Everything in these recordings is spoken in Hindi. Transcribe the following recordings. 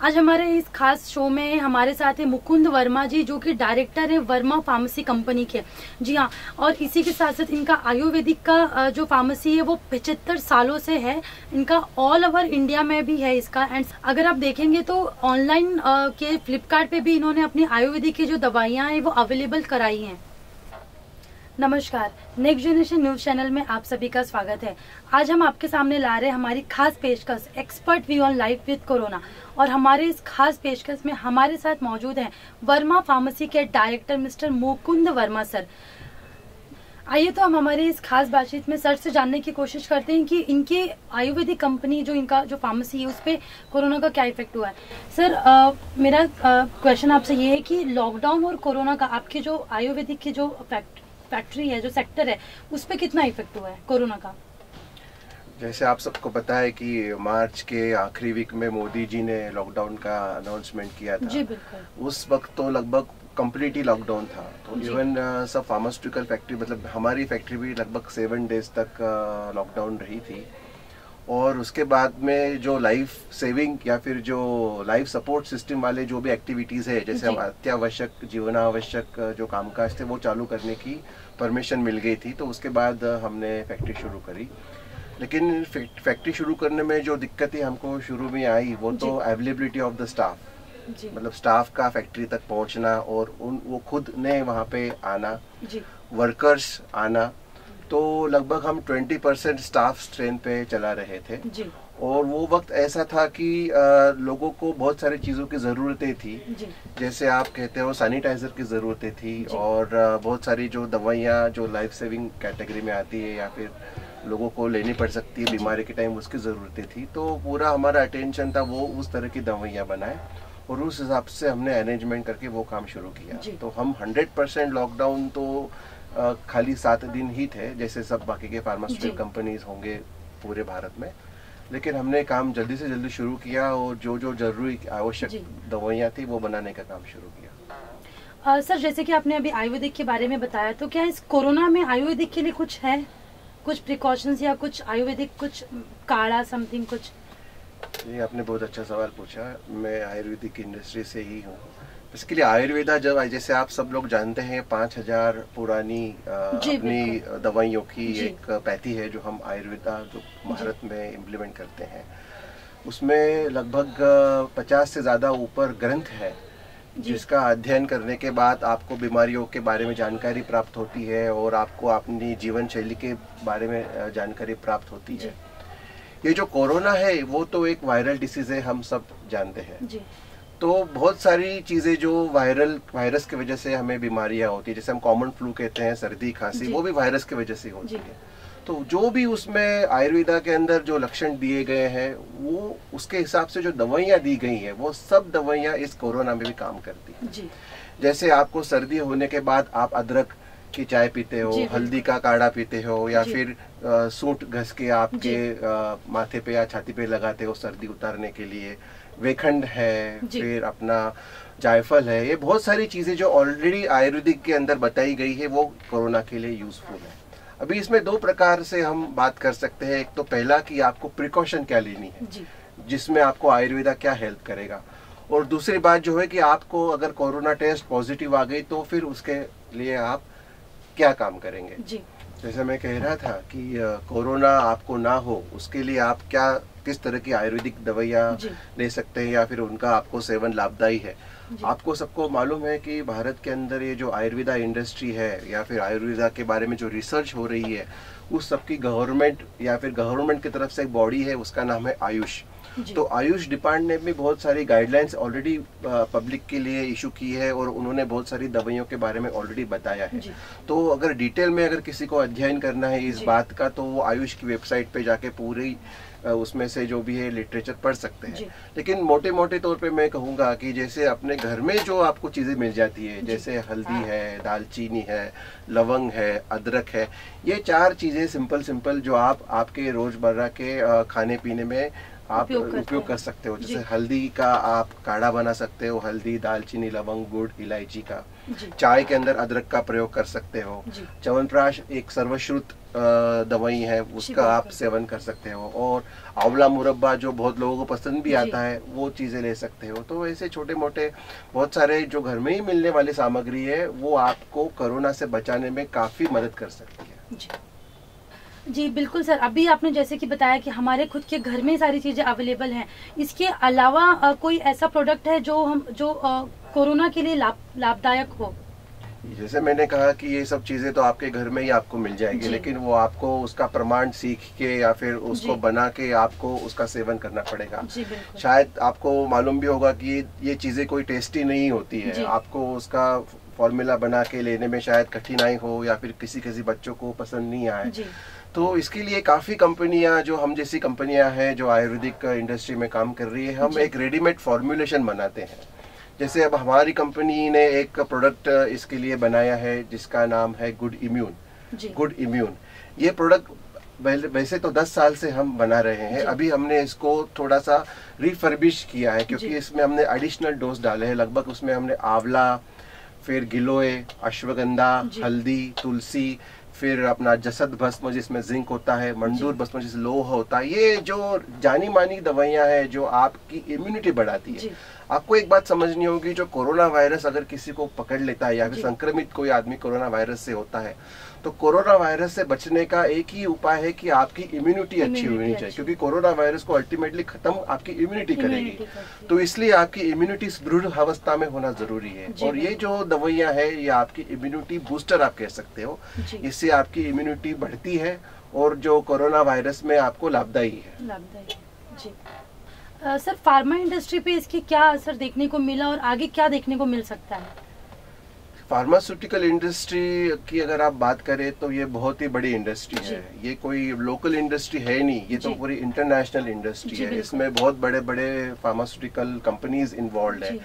आज हमारे इस खास शो में हमारे साथ है मुकुंद वर्मा जी, जो कि डायरेक्टर है वर्मा फार्मेसी कंपनी के। जी हाँ, और इसी के साथ साथ इनका आयुर्वेदिक का जो फार्मेसी है वो 75 सालों से है। इनका ऑल ओवर इंडिया में भी है इसका। एंड अगर आप देखेंगे तो ऑनलाइन के फ्लिपकार्ट पे भी इन्होंने अपनी आयुर्वेदिक की जो दवाइयाँ हैं वो अवेलेबल कराई हैं। नमस्कार, नेक्स्ट जनरेशन न्यूज चैनल में आप सभी का स्वागत है। आज हम आपके सामने ला रहे हैं हमारी खास पेशकश expert view on life with corona. और हमारे इस खास पेशकश में हमारे साथ मौजूद हैं वर्मा फार्मेसी के director mister Mukund Verma sir. आइए तो हम हमारे इस खास बातचीत में सर से जानने की कोशिश करते हैं कि इनकी आयुर्वेदिक कंपनी जो इनका जो फार्मेसी है उस पर कोरोना का क्या इफेक्ट हुआ है। सर मेरा क्वेश्चन आपसे ये है कि लॉकडाउन और कोरोना का आपके जो आयुर्वेदिक की जो फैक्ट्री है, जो सेक्टर है, उस पर कितना इफेक्ट हुआ है कोरोना का? जैसे आप सबको पता है कि मार्च के आखिरी वीक में मोदी जी ने लॉकडाउन का अनाउंसमेंट किया था। जी बिल्कुल। उस वक्त तो लगभग कंप्लीट ही लॉकडाउन था। तो इवन सब फार्मास्यूटिकल फैक्ट्री, मतलब हमारी फैक्ट्री भी लगभग 7 डेज तक लॉकडाउन रही थी। और उसके बाद में जो लाइफ सेविंग या फिर जो लाइफ सपोर्ट सिस्टम वाले जो भी एक्टिविटीज़ है, जैसे हम अत्यावश्यक जीवनावश्यक जो कामकाज थे वो चालू करने की परमिशन मिल गई थी। तो उसके बाद हमने फैक्ट्री शुरू करी। लेकिन फैक्ट्री शुरू करने में जो दिक्कतें हमको शुरू में आई वो तो अवेलेबिलिटी ऑफ द स्टाफ, मतलब स्टाफ का फैक्ट्री तक पहुंचना और वो खुद ने वहाँ पे आना, वर्कर्स आना। तो लगभग हम 20% स्टाफ स्ट्रेंथ पे चला रहे थे। जी। और वो वक्त ऐसा था कि लोगों को बहुत सारी चीज़ों की ज़रूरतें थी। जी। जैसे आप कहते हो सैनिटाइज़र की ज़रूरतें थी और बहुत सारी जो दवाइयाँ जो लाइफ सेविंग कैटेगरी में आती है या फिर लोगों को लेनी पड़ सकती है बीमारी के टाइम, उसकी ज़रूरतें थी। तो पूरा हमारा अटेंशन था वो उस तरह की दवाइयाँ बनाए और उस हिसाब से हमने अरेंजमेंट करके वो काम शुरू किया। तो हम 100% लॉकडाउन तो खाली 7 दिन ही थे, जैसे सब बाकी के फार्मास्यूटिकल कंपनीज होंगे पूरे भारत में। लेकिन हमने काम जल्दी से जल्दी शुरू किया और जो जो जरूरी आवश्यक दवाइयाँ थी वो बनाने का काम शुरू किया। सर जैसे कि आपने अभी आयुर्वेदिक के बारे में बताया, तो क्या इस कोरोना में आयुर्वेदिक के लिए कुछ है, कुछ प्रिकॉशंस या कुछ आयुर्वेदिक कुछ काढ़ा समथिंग कुछ? ये आपने बहुत अच्छा सवाल पूछा। मैं आयुर्वेदिक इंडस्ट्री से ही हूँ। इसके लिए आयुर्वेदा जब, जैसे आप सब लोग जानते हैं, 5000 पुरानी अपनी दवाइयों की एक पैथी है जो हम आयुर्वेदा जो भारत में इम्प्लीमेंट करते हैं। उसमें लगभग 50 से ज़्यादा ऊपर ग्रंथ है जिसका अध्ययन करने के बाद आपको बीमारियों के बारे में जानकारी प्राप्त होती है और आपको अपनी जीवन शैली के बारे में जानकारी प्राप्त होती है। ये जो कोरोना है वो तो एक वायरल डिसीज है, हम सब जानते हैं। जी। तो बहुत सारी चीज़ें जो वायरस की वजह से हमें बीमारियां होती है, जैसे हम कॉमन फ्लू कहते हैं, सर्दी खांसी, वो भी वायरस की वजह से होती है। तो जो भी उसमें आयुर्वेदा के अंदर जो लक्षण दिए गए हैं वो उसके हिसाब से जो दवाइयाँ दी गई हैं वो सब दवाइयाँ इस कोरोना में भी काम करती हैं। जैसे आपको सर्दी होने के बाद आप अदरक की चाय पीते हो, हल्दी का काढ़ा पीते हो, या फिर सूंठ घस के आपके माथे पे या छाती पे लगाते हो सर्दी उतारने के लिए। वेखंड है, फिर अपना जायफल है। ये बहुत सारी चीजें जो ऑलरेडी आयुर्वेदिक के अंदर बताई गई है वो कोरोना के लिए यूजफुल है। अभी इसमें 2 प्रकार से हम बात कर सकते हैं। एक तो पहला कि आपको प्रिकॉशन क्या लेनी है, जिसमें आपको आयुर्वेदा क्या हेल्प करेगा, और दूसरी बात जो है कि आपको अगर कोरोना टेस्ट पॉजिटिव आ गई तो फिर उसके लिए आप क्या काम करेंगे। जैसे मैं कह रहा था कि कोरोना आपको ना हो उसके लिए आप किस तरह की आयुर्वेदिक दवाइयाँ ले सकते हैं या फिर उनका आपको सेवन लाभदायी है। आपको सबको मालूम है कि भारत के अंदर ये जो आयुर्वेदा इंडस्ट्री है या फिर आयुर्वेदा के बारे में जो रिसर्च हो रही है उस सबकी गवर्नमेंट या फिर गवर्नमेंट की तरफ से एक बॉडी है, उसका नाम है आयुष। तो आयुष डिपार्टमेंट ने भी बहुत सारी गाइडलाइंस ऑलरेडी पब्लिक के लिए इशू की है और उन्होंने बहुत सारी दवाइयों के बारे में ऑलरेडी बताया है। तो अगर डिटेल में अगर किसी को अध्ययन करना है इस बात का तो वो आयुष की वेबसाइट पे जाके पूरी उसमें से जो भी है लिटरेचर पढ़ सकते हैं। लेकिन मोटे मोटे तौर पे मैं कहूँगा कि जैसे अपने घर में जो आपको चीज़ें मिल जाती है, जैसे हल्दी है, दालचीनी है, लवंग है, अदरक है, ये 4 चीज़ें सिंपल जो आप आपके रोज़मर्रा के खाने पीने में आप उपयोग कर सकते हो। जैसे हल्दी का आप काढ़ा बना सकते हो, हल्दी, दालचीनी, लवंग, गुड़, इलायची का। चाय के अंदर अदरक का प्रयोग कर सकते हो। च्यवनप्राश एक सर्वश्रुत दवाई है, उसका आप सेवन कर सकते हो। और आंवला मुरब्बा जो बहुत लोगों को पसंद भी आता है, वो चीजें ले सकते हो। तो ऐसे छोटे मोटे बहुत सारे जो घर में ही मिलने वाली सामग्री है, वो आपको कोरोना से बचाने में काफी मदद कर सकती है। जी बिल्कुल सर, अभी आपने जैसे कि बताया कि हमारे खुद के घर में सारी चीजें अवेलेबल हैं। इसके अलावा कोई ऐसा प्रोडक्ट है जो कोरोना के लिए लाभदायक हो? जैसे मैंने कहा कि ये सब चीजें तो आपके घर में ही आपको मिल जाएगी, लेकिन वो आपको उसका प्रमाण सीख के या फिर उसको बना के आपको उसका सेवन करना पड़ेगा। शायद आपको मालूम भी होगा कि ये चीजें कोई टेस्टी नहीं होती है, आपको उसका फॉर्मूला बना के लेने में शायद कठिनाई हो या फिर किसी बच्चों को पसंद नहीं आए। तो इसके लिए काफ़ी कंपनियां, जो हम जैसी कंपनियां हैं जो आयुर्वेदिक इंडस्ट्री में काम कर रही है, हम एक रेडीमेड फॉर्मुलेशन बनाते हैं। जैसे अब हमारी कंपनी ने एक प्रोडक्ट इसके लिए बनाया है जिसका नाम है गुड इम्यून। ये प्रोडक्ट वैसे तो 10 साल से हम बना रहे हैं, अभी हमने इसको थोड़ा सा रिफर्बिश किया है क्योंकि इसमें हमने एडिशनल डोज डाले हैं। लगभग उसमें हमने आंवला, फिर गिलोय, अश्वगंधा, हल्दी, तुलसी, फिर अपना जसद भस्म जिसमें जिंक होता है, मंडूर भस्म जिसमें लोह होता है, ये जो जानी मानी दवाइयां हैं जो आपकी इम्यूनिटी बढ़ाती है। आपको एक बात समझनी होगी, जो कोरोना वायरस अगर किसी को पकड़ लेता है या फिर संक्रमित कोई आदमी कोरोना वायरस से होता है, तो कोरोना वायरस से बचने का एक ही उपाय है कि आपकी इम्यूनिटी अच्छी होनी चाहिए, क्योंकि कोरोना वायरस को अल्टीमेटली खत्म आपकी इम्यूनिटी करेगी। तो इसलिए आपकी इम्यूनिटी सुदृढ़ अवस्था में होना जरूरी है। और ये जो दवाइयां है ये आपकी इम्यूनिटी बूस्टर आप कह सकते हो, इससे आपकी इम्यूनिटी बढ़ती है और जो कोरोना वायरस में आपको लाभदायी है। जी सर, फार्मा इंडस्ट्री पे इसके क्या असर देखने को मिला और आगे क्या देखने को मिल सकता है? फार्मास्यूटिकल इंडस्ट्री की अगर आप बात करें तो ये बहुत ही बड़ी इंडस्ट्री है। ये कोई लोकल इंडस्ट्री है नहीं, ये तो पूरी इंटरनेशनल इंडस्ट्री है। इसमें बहुत बड़े बड़े फार्मास्यूटिकल कंपनीज इन्वॉल्व है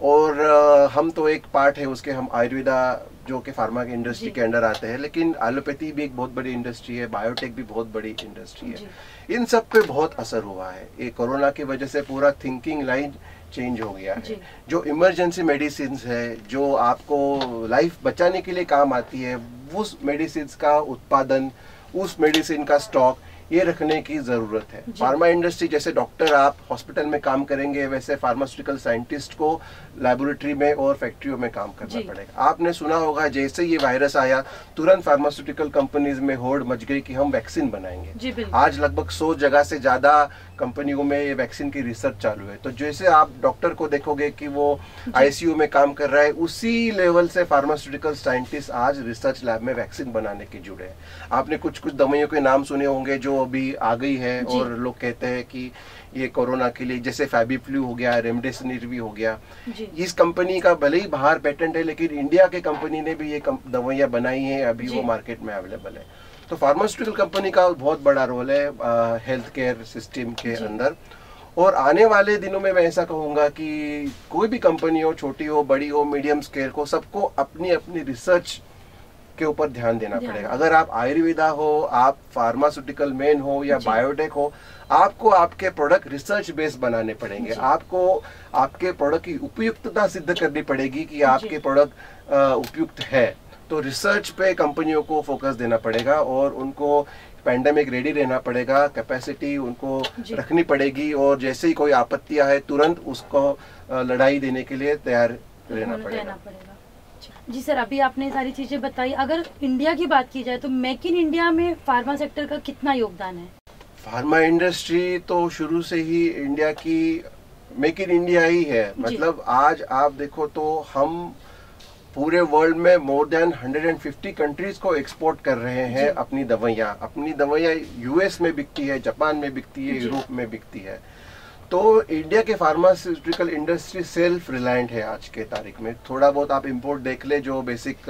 और हम तो एक पार्ट है उसके। हम आयुर्वेदा जो कि फार्मा की इंडस्ट्री के अंडर आते हैं, लेकिन एलोपैथी भी एक बहुत बड़ी इंडस्ट्री है, बायोटेक भी बहुत बड़ी इंडस्ट्री है। इन सब पे बहुत असर हुआ है। ये कोरोना की वजह से पूरा थिंकिंग लाइन चेंज हो गया है। जो इमरजेंसी मेडिसिन है, जो आपको लाइफ बचाने के लिए काम आती है, उस मेडिसिन का उत्पादन, उस मेडिसिन का स्टॉक ये रखने की जरूरत है। फार्मा इंडस्ट्री, जैसे डॉक्टर आप हॉस्पिटल में काम करेंगे, वैसे फार्मास्यूटिकल साइंटिस्ट को लैबोरेटरी में और फैक्ट्रियों में काम करना पड़ेगा। आपने सुना होगा जैसे ये वायरस आया तुरंत फार्मास्यूटिकल कंपनीज में होड़ मच गई कि हम वैक्सीन बनाएंगे। आज लगभग 100 जगह से ज्यादा कंपनियों में ये वैक्सीन की रिसर्च चालू है। तो जैसे आप डॉक्टर को देखोगे कि वो आईसीयू में काम कर रहा है, उसी लेवल से फार्मास्यूटिकल साइंटिस्ट आज रिसर्च लैब में वैक्सीन बनाने के जुड़े हैं। आपने कुछ दवाइयों के नाम सुने होंगे जो अभी आ गई है और लोग कहते हैं कि ये कोरोना के लिए, जैसे फैबीफ्लू हो गया, रेमडेसिविर भी हो गया। इस कंपनी का भले ही बाहर पेटेंट है, लेकिन इंडिया के कंपनी ने भी ये दवाइयां बनाई हैं, अभी वो मार्केट में अवेलेबल है। तो फार्मास्यूटिकल कंपनी का बहुत बड़ा रोल है हेल्थ केयर सिस्टम के अंदर। और आने वाले दिनों में मैं ऐसा कहूंगा कि कोई भी कंपनी हो, छोटी हो, बड़ी हो, मीडियम स्केल हो, सबको अपनी अपनी रिसर्च के ऊपर ध्यान देना पड़ेगा। अगर आप आयुर्वेदा हो, आप फार्मास्यूटिकल मैन हो या बायोटेक हो, आपको आपके प्रोडक्ट रिसर्च बेस्ड बनाने पड़ेंगे। आपको आपके प्रोडक्ट की उपयुक्तता सिद्ध करनी पड़ेगी कि आपके प्रोडक्ट उपयुक्त है। तो रिसर्च पे कंपनियों को फोकस देना पड़ेगा और उनको पैंडेमिक रेडी रहना पड़ेगा, कैपेसिटी उनको रखनी पड़ेगी और जैसे ही कोई आपत्तियां है तुरंत उसको लड़ाई देने के लिए तैयार रहना पड़ेगा। जी सर, अभी आपने सारी चीजें बताई। अगर इंडिया की बात की जाए तो मेक इन इंडिया में फार्मा सेक्टर का कितना योगदान है? फार्मा इंडस्ट्री तो शुरू से ही इंडिया की मेक इन इंडिया ही है। मतलब आज आप देखो तो हम पूरे वर्ल्ड में मोर देन 150 कंट्रीज को एक्सपोर्ट कर रहे हैं अपनी दवाइयाँ। यूएस में बिकती है, जापान में बिकती है, यूरोप में बिकती है। तो इंडिया के फार्मास्यूटिकल इंडस्ट्री सेल्फ रिलायंट है आज के तारीख में। थोड़ा बहुत आप इंपोर्ट देख ले जो बेसिक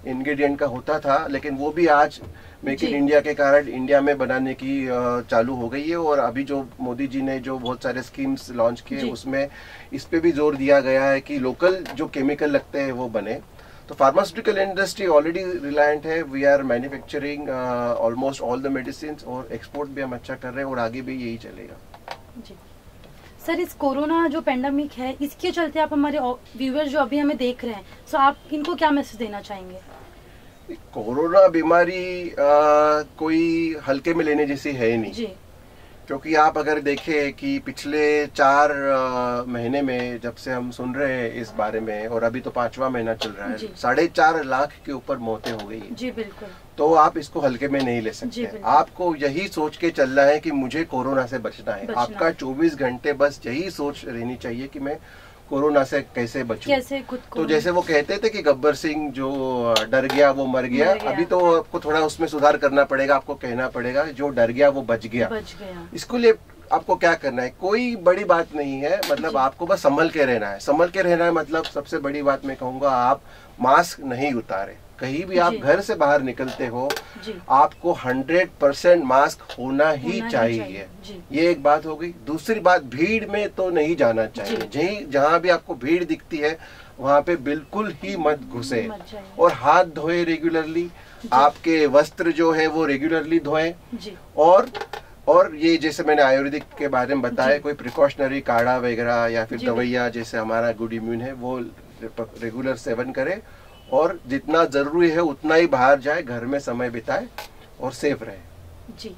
इंग्रेडिएंट का होता था, लेकिन वो भी आज मेक इन इंडिया के कारण इंडिया में बनाने की चालू हो गई है। और अभी जो मोदी जी ने जो बहुत सारे स्कीम्स लॉन्च किए उसमें इस पे भी जोर दिया गया है कि लोकल जो केमिकल लगते हैं वो बने। तो फार्मास्यूटिकल इंडस्ट्री ऑलरेडी रिलायंट है। We are manufacturing almost all the medicine और एक्सपोर्ट भी हम अच्छा कर रहे हैं और आगे भी यही चलेगा। जी सर, इस कोरोना जो पेंडेमिक है इसके चलते आप हमारे व्यूअर्स जो अभी हमें देख रहे हैं, तो आप इनको क्या मैसेज देना चाहेंगे? कोरोना बीमारी कोई हल्के में लेने जैसी है ही नहीं जी। क्योंकि आप अगर देखें कि पिछले 4 महीने में जब से हम सुन रहे हैं इस बारे में, और अभी तो 5वां महीना चल रहा है, 4.5 लाख के ऊपर मौतें हो गई है जी। बिल्कुल। तो आप इसको हल्के में नहीं ले सकते। आपको यही सोच के चलना है कि मुझे कोरोना से बचना है। आपका 24 घंटे बस यही सोच रहनी चाहिए कि मैं कोरोना से कैसे बचूं। कैसे खुद को। तो जैसे वो कहते थे कि गब्बर सिंह जो डर गया वो मर गया। अभी तो आपको थोड़ा उसमें सुधार करना पड़ेगा। आपको कहना पड़ेगा जो डर गया वो बच गया। इसके लिए आपको क्या करना है, कोई बड़ी बात नहीं है। मतलब आपको बस संभल के रहना है। संभल के रहना है मतलब सबसे बड़ी बात मैं कहूँगा, आप मास्क नहीं उतारे। कहीं भी आप घर से बाहर निकलते हो आपको 100% मास्क होना ही चाहिए। ये एक बात हो गई। दूसरी बात, भीड़ में तो नहीं जाना चाहिए। जहाँ भी आपको भीड़ दिखती है वहाँ पे बिल्कुल ही मत घुसे। और हाथ धोए रेगुलरली। आपके वस्त्र जो है वो रेगुलरली धोएं। और ये जैसे मैंने आयुर्वेदिक के बारे में बताया, कोई प्रिकॉशनरी काढ़ा वगैरह या फिर दवाइयाँ जैसे हमारा गुड इम्यून है वो रेगुलर सेवन करे। और जितना जरूरी है उतना ही बाहर जाए, घर में समय बिताए और सेफ रहे जी।